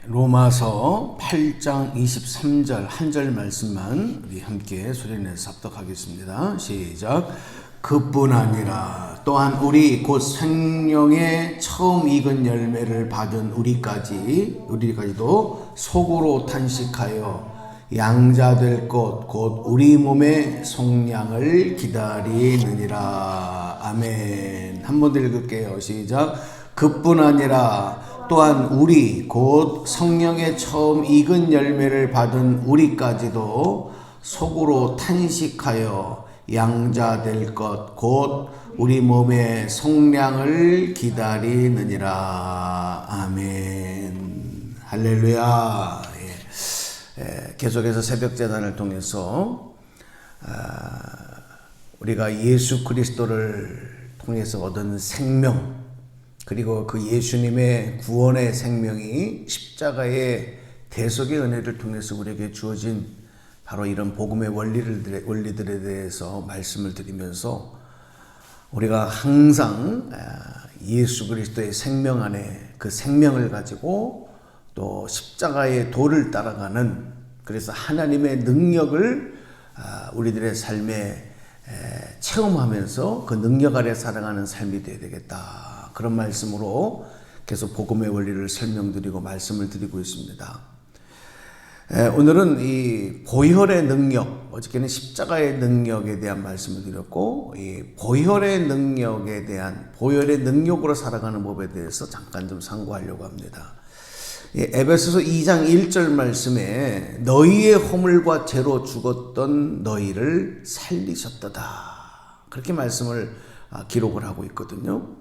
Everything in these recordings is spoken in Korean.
로마서 8장 23절 한 절 말씀만 우리 함께 소리내서 합독하겠습니다. 시작. 그뿐 아니라 또한 우리 곧 생명의 처음 익은 열매를 받은 우리까지도 속으로 탄식하여 양자될 것 곧 우리 몸의 속량을 기다리느니라. 아멘. 한 번 더 읽을게요. 시작. 그뿐 아니라 또한 우리 곧 성령의 처음 익은 열매를 받은 우리까지도 속으로 탄식하여 양자될 것 곧 우리 몸의 속량을 기다리느니라. 아멘. 할렐루야. 계속해서 새벽제단을 통해서 우리가 예수 그리스도를 통해서 얻은 생명, 그리고 그 예수님의 구원의 생명이 십자가의 대속의 은혜를 통해서 우리에게 주어진 바로 이런 복음의 원리들에 대해서 말씀을 드리면서 우리가 항상 예수 그리스도의 생명 안에 그 생명을 가지고 또 십자가의 도를 따라가는, 그래서 하나님의 능력을 우리들의 삶에 체험하면서 그 능력 아래 살아가는 삶이 되어야 되겠다. 그런 말씀으로 계속 복음의 원리를 설명드리고 말씀을 드리고 있습니다. 오늘은 이 보혈의 능력, 어저께는 십자가의 능력에 대한 말씀을 드렸고, 이 보혈의 능력으로 살아가는 법에 대해서 잠깐 좀 상고하려고 합니다. 에베소서 2장 1절 말씀에 너희의 허물과 죄로 죽었던 너희를 살리셨도다, 그렇게 말씀을 기록을 하고 있거든요.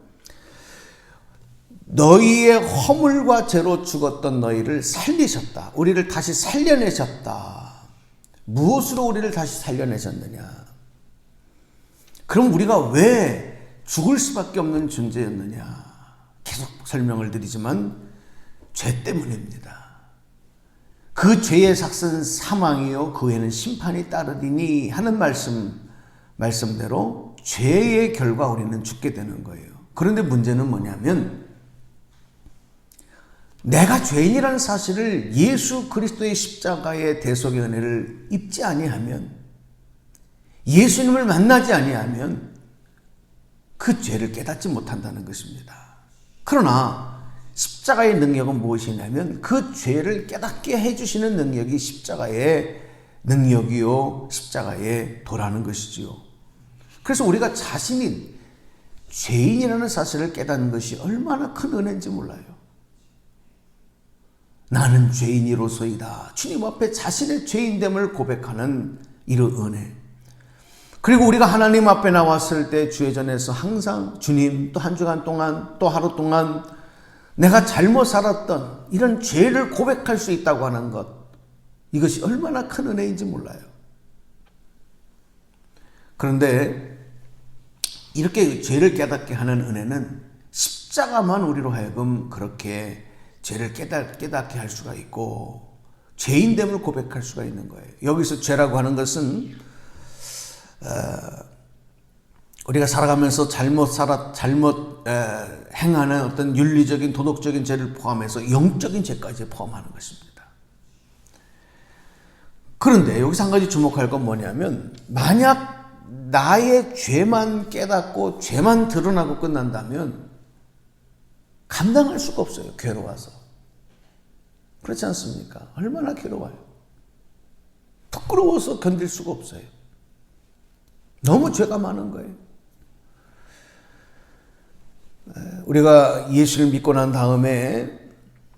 너희의 허물과 죄로 죽었던 너희를 살리셨다. 우리를 다시 살려내셨다. 무엇으로 우리를 다시 살려내셨느냐? 그럼 우리가 왜 죽을 수밖에 없는 존재였느냐? 계속 설명을 드리지만 죄 때문입니다. 그 죄의 삭은 사망이요 그 후에는 심판이 따르리니 하는 말씀대로 죄의 결과 우리는 죽게 되는 거예요. 그런데 문제는 뭐냐면, 내가 죄인이라는 사실을 예수 그리스도의 십자가의 대속의 은혜를 입지 아니하면, 예수님을 만나지 아니하면 그 죄를 깨닫지 못한다는 것입니다. 그러나 십자가의 능력은 무엇이냐면 그 죄를 깨닫게 해주시는 능력이 십자가의 능력이요 십자가의 도라는 것이지요. 그래서 우리가 자신이 죄인이라는 사실을 깨닫는 것이 얼마나 큰 은혜인지 몰라요. 나는 죄인이로소이다. 주님 앞에 자신의 죄인됨을 고백하는 이런 은혜. 그리고 우리가 하나님 앞에 나왔을 때 주회전에서 항상 주님, 또 한 주간 동안, 또 하루 동안 내가 잘못 살았던 이런 죄를 고백할 수 있다고 하는 것, 이것이 얼마나 큰 은혜인지 몰라요. 그런데 이렇게 죄를 깨닫게 하는 은혜는 십자가만 우리로 하여금 그렇게 죄를 깨닫게 할 수가 있고 죄인됨을 고백할 수가 있는 거예요. 여기서 죄라고 하는 것은 우리가 살아가면서 잘못 행하는 어떤 윤리적인 도덕적인 죄를 포함해서 영적인 죄까지 포함하는 것입니다. 그런데 여기서 한 가지 주목할 건 뭐냐면, 만약 나의 죄만 깨닫고 죄만 드러나고 끝난다면 감당할 수가 없어요. 괴로워서. 그렇지 않습니까? 얼마나 괴로워요. 부끄러워서 견딜 수가 없어요. 너무 죄가 많은 거예요. 우리가 예수를 믿고 난 다음에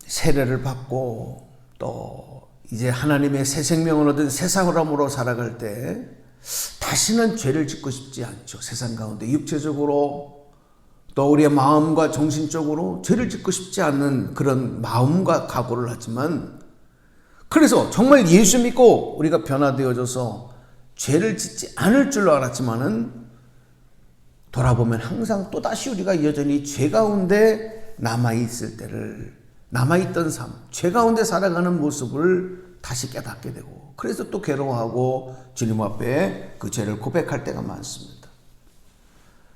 세례를 받고 또 이제 하나님의 새 생명을 얻은 새 사람으로 살아갈 때 다시는 죄를 짓고 싶지 않죠. 세상 가운데 육체적으로 또 우리의 마음과 정신적으로 죄를 짓고 싶지 않는 그런 마음과 각오를 하지만, 그래서 정말 예수 믿고 우리가 변화되어져서 죄를 짓지 않을 줄로 알았지만은 돌아보면 항상 또다시 우리가 여전히 죄 가운데 남아있던 삶, 죄 가운데 살아가는 모습을 다시 깨닫게 되고, 그래서 또 괴로워하고 주님 앞에 그 죄를 고백할 때가 많습니다.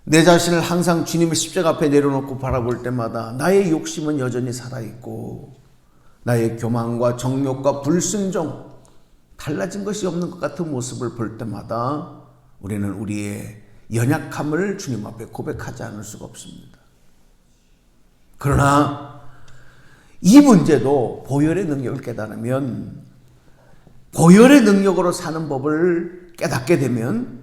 내 자신을 항상 주님의 십자가 앞에 내려놓고 바라볼 때마다 나의 욕심은 여전히 살아있고 나의 교만과 정욕과 불순종, 달라진 것이 없는 것 같은 모습을 볼 때마다 우리는 우리의 연약함을 주님 앞에 고백하지 않을 수가 없습니다. 그러나 이 문제도 보혈의 능력을 깨달으면, 보혈의 능력으로 사는 법을 깨닫게 되면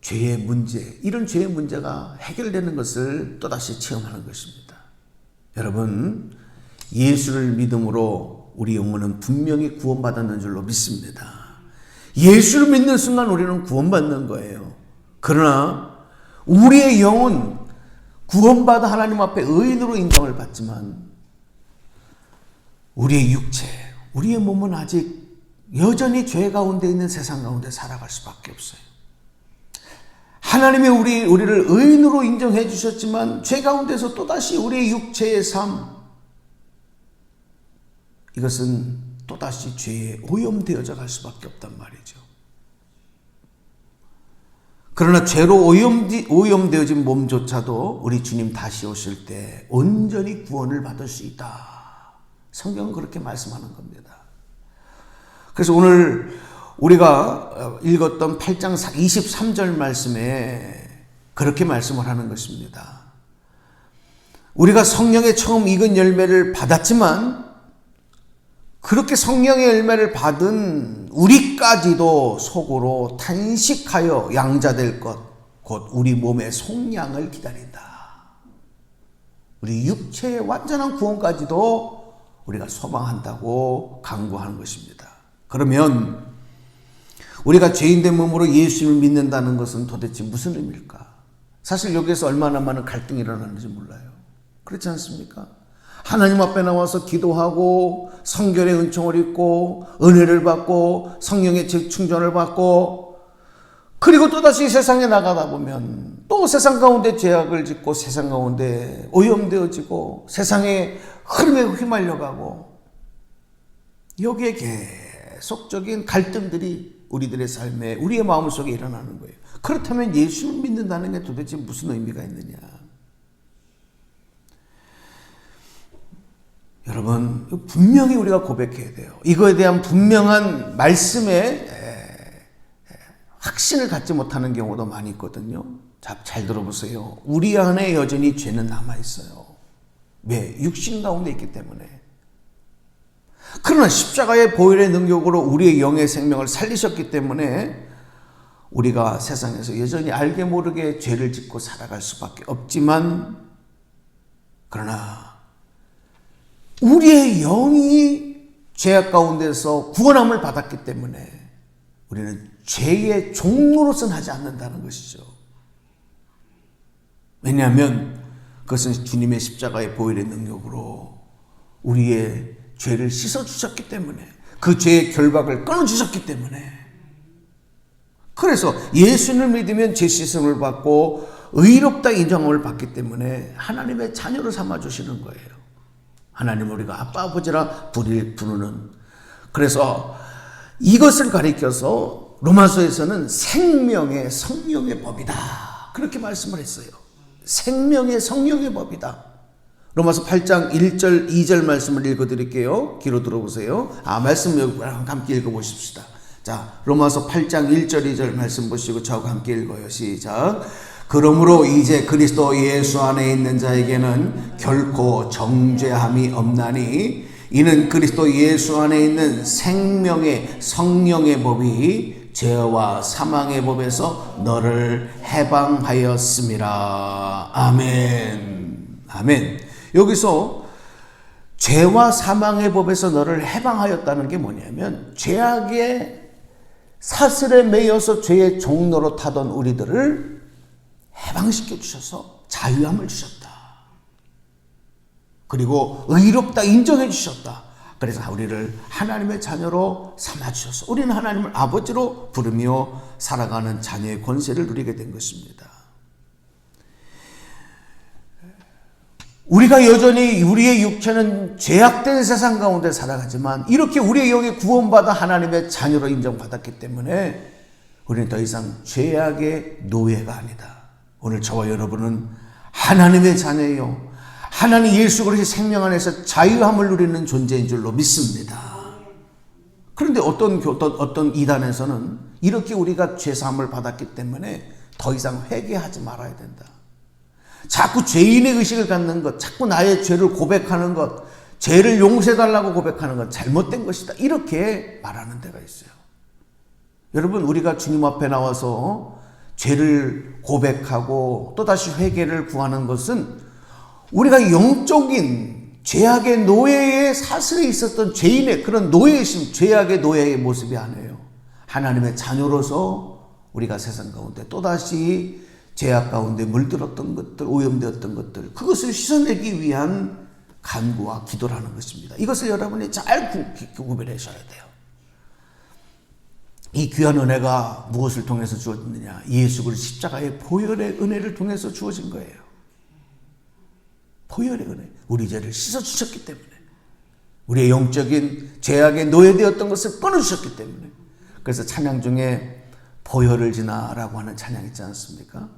죄의 문제, 이런 죄의 문제가 해결되는 것을 또다시 체험하는 것입니다. 여러분, 예수를 믿음으로 우리 영혼은 분명히 구원받았는 줄로 믿습니다. 예수를 믿는 순간 우리는 구원받는 거예요. 그러나 우리의 영혼, 구원받아 하나님 앞에 의인으로 인정을 받지만 우리의 육체, 우리의 몸은 아직 여전히 죄 가운데 있는 세상 가운데 살아갈 수밖에 없어요. 하나님이 우리를 의인으로 인정해 주셨지만 죄 가운데서 또다시 우리의 육체의 삶, 이것은 또다시 죄에 오염되어져 갈 수밖에 없단 말이죠. 그러나 죄로 오염되어진 몸조차도 우리 주님 다시 오실 때 온전히 구원을 받을 수 있다. 성경은 그렇게 말씀하는 겁니다. 그래서 오늘 우리가 읽었던 8장 23절 말씀에 그렇게 말씀을 하는 것입니다. 우리가 성령의 처음 익은 열매를 받았지만 그렇게 성령의 열매를 받은 우리까지도 속으로 탄식하여 양자될 것, 곧 우리 몸의 속량을 기다린다. 우리 육체의 완전한 구원까지도 우리가 소망한다고 강구하는 것입니다. 그러면 우리가 죄인된 몸으로 예수님을 믿는다는 것은 도대체 무슨 의미일까? 사실 여기에서 얼마나 많은 갈등이 일어나는지 몰라요. 그렇지 않습니까? 하나님 앞에 나와서 기도하고 성결의 은총을 입고 은혜를 받고 성령의 재충전을 받고 그리고 또다시 세상에 나가다 보면 또 세상 가운데 죄악을 짓고 세상 가운데 오염되어지고 세상의 흐름에 휘말려가고 여기에 계속적인 갈등들이 우리들의 삶에 우리의 마음속에 일어나는 거예요. 그렇다면 예수를 믿는다는 게 도대체 무슨 의미가 있느냐? 여러분, 분명히 우리가 고백해야 돼요. 이거에 대한 분명한 말씀에 확신을 갖지 못하는 경우도 많이 있거든요. 자, 잘 들어보세요. 우리 안에 여전히 죄는 남아있어요. 왜? 육신 가운데 있기 때문에. 그러나 십자가의 보혈의 능력으로 우리의 영의 생명을 살리셨기 때문에 우리가 세상에서 여전히 알게 모르게 죄를 짓고 살아갈 수밖에 없지만, 그러나 우리의 영이 죄악 가운데서 구원함을 받았기 때문에 우리는 죄의 종로로서는 하지 않는다는 것이죠. 왜냐하면 그것은 주님의 십자가의 보혈의 능력으로 우리의 죄를 씻어주셨기 때문에, 그 죄의 결박을 끊어주셨기 때문에, 그래서 예수를 믿으면 죄 씻음을 받고 의롭다 인정함을 받기 때문에 하나님의 자녀로 삼아주시는 거예요. 하나님 우리가 아빠 아버지라 부르는. 그래서 이것을 가리켜서 로마서에서는 생명의 성령의 법이다, 그렇게 말씀을 했어요. 생명의 성령의 법이다. 로마서 8장 1절 2절 말씀을 읽어드릴게요. 귀로 들어보세요. 말씀 함께 읽어보십시다. 자, 로마서 8장 1절 2절 말씀 보시고 저하고 함께 읽어요. 시작. 그러므로 이제 그리스도 예수 안에 있는 자에게는 결코 정죄함이 없나니 이는 그리스도 예수 안에 있는 생명의 성령의 법이 죄와 사망의 법에서 너를 해방하였음이라. 아멘. 아멘. 여기서 죄와 사망의 법에서 너를 해방하였다는 게 뭐냐면, 죄악의 사슬에 매여서 죄의 종로로 타던 우리들을 해방시켜 주셔서 자유함을 주셨다. 그리고 의롭다 인정해 주셨다. 그래서 우리를 하나님의 자녀로 삼아 주셔서 우리는 하나님을 아버지로 부르며 살아가는 자녀의 권세를 누리게 된 것입니다. 우리가 여전히 우리의 육체는 죄악된 세상 가운데 살아가지만 이렇게 우리의 영이 구원받아 하나님의 자녀로 인정받았기 때문에 우리는 더 이상 죄악의 노예가 아니다. 오늘 저와 여러분은 하나님의 자녀요, 하나님 예수 그리스도의 생명 안에서 자유함을 누리는 존재인 줄로 믿습니다. 그런데 어떤 이단에서는 이렇게 우리가 죄사함을 받았기 때문에 더 이상 회개하지 말아야 된다. 자꾸 죄인의 의식을 갖는 것, 자꾸 나의 죄를 고백하는 것, 죄를 용서해달라고 고백하는 건 잘못된 것이다. 이렇게 말하는 데가 있어요. 여러분, 우리가 주님 앞에 나와서 죄를 고백하고 또다시 회개를 구하는 것은 우리가 영적인 죄악의 노예의 사슬에 있었던 죄인의 그런 노예심, 죄악의 노예의 모습이 아니에요. 하나님의 자녀로서 우리가 세상 가운데 또다시 죄악 가운데 물들었던 것들, 오염되었던 것들, 그것을 씻어내기 위한 간구와 기도라는 것입니다. 이것을 여러분이 잘 구별하셔야 돼요. 이 귀한 은혜가 무엇을 통해서 주어졌느냐? 예수 그리스도 십자가의 보혈의 은혜를 통해서 주어진 거예요. 보혈의 은혜. 우리 죄를 씻어주셨기 때문에, 우리의 영적인 죄악에 노예되었던 것을 끊어주셨기 때문에. 그래서 찬양 중에 보혈을 지나라고 하는 찬양 있지 않습니까?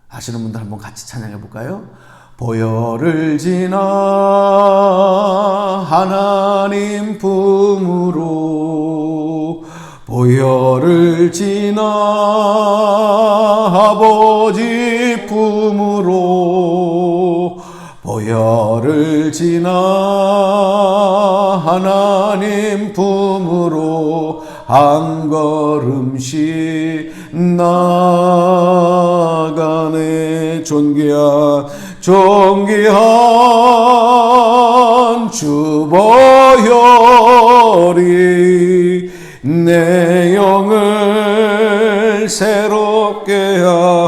아시는 분들 한번 같이 찬양해 볼까요? 보혈을 지나 하나님 품으로, 보혈을 지나 아버지 품으로, 보혈을 지나 하나님 품으로 한 걸음씩 나가네. 존귀한 주 보혈이 내 영을 새롭게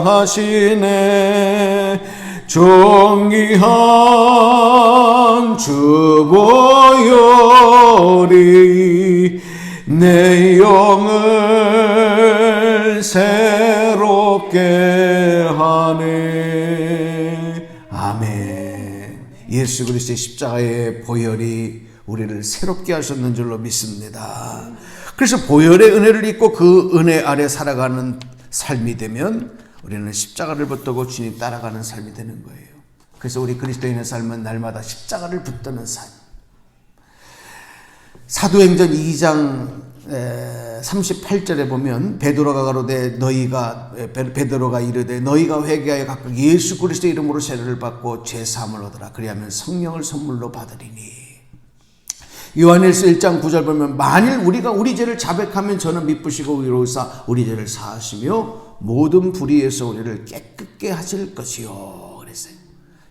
하시네. 존귀한 주 보혈이 내 영을 새롭게 하네. 아멘. 예수 그리스도의 십자가의 보혈이 우리를 새롭게 하셨는 줄로 믿습니다. 그래서 보혈의 은혜를 입고 그 은혜 아래 살아가는 삶이 되면 우리는 십자가를 붙들고 주님 따라가는 삶이 되는 거예요. 그래서 우리 그리스도인의 삶은 날마다 십자가를 붙드는 삶. 사도행전 2장 38절에 보면 베드로가 가로되 베드로가 이르되 너희가 회개하여 각각 예수 그리스도의 이름으로 세례를 받고 죄 사함을 얻으라. 그리하면 성령을 선물로 받으리니. 요한일서 1장 9절 보면 만일 우리가 우리 죄를 자백하면 저는 미쁘시고 의로우사 우리 죄를 사하시며 모든 불의에서 우리를 깨끗게 하실 것이요 그랬어요.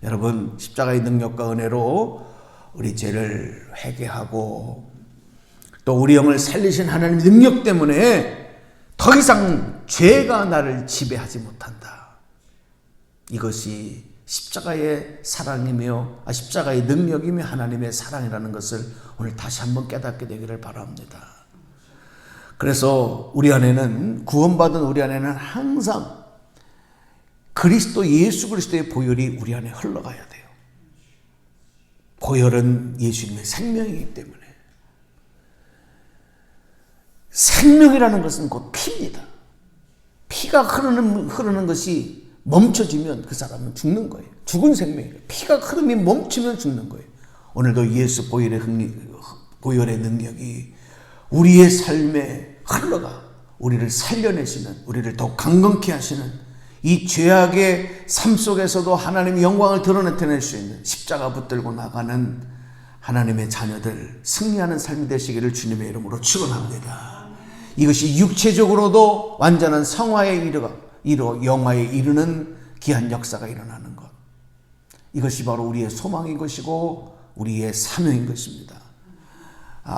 여러분, 십자가의 능력과 은혜로 우리 죄를 회개하고 또 우리 영을 살리신 하나님의 능력 때문에 더 이상 죄가 나를 지배하지 못한다. 이것이 십자가의 사랑이며 십자가의 능력이며 하나님의 사랑이라는 것을 오늘 다시 한번 깨닫게 되기를 바랍니다. 그래서 우리 안에는, 구원받은 우리 안에는 항상 그리스도, 예수 그리스도의 보혈이 우리 안에 흘러가야 돼요. 보혈은 예수님의 생명이기 때문에. 생명이라는 것은 곧 피입니다. 피가 흐르는 것이 멈춰지면 그 사람은 죽는 거예요. 죽은 생명이에요. 피가 흐름이 멈추면 죽는 거예요. 오늘도 예수 보혈의 능력이 우리의 삶에 흘러가 우리를 살려내시는, 우리를 더 강건케 하시는, 이 죄악의 삶 속에서도 하나님의 영광을 드러내낼 수 있는, 십자가 붙들고 나가는 하나님의 자녀들, 승리하는 삶이 되시기를 주님의 이름으로 축원합니다. 이것이 육체적으로도 완전한 성화에 이르 영화에 이르는 귀한 역사가 일어나는 것. 이것이 바로 우리의 소망인 것이고 우리의 사명인 것입니다.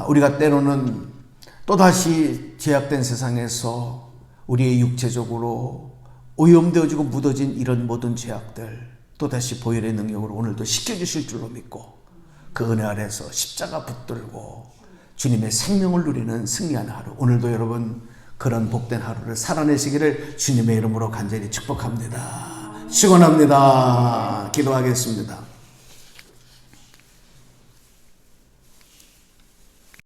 우리가 때로는 또다시 제약된 세상에서 우리의 육체적으로 오염되어지고 묻어진 이런 모든 죄악들 또다시 보혈의 능력으로 오늘도 씻겨주실 줄로 믿고 그 은혜 아래서 십자가 붙들고 주님의 생명을 누리는 승리하는 하루, 오늘도 여러분 그런 복된 하루를 살아내시기를 주님의 이름으로 간절히 축복합니다. 축원합니다. 기도하겠습니다.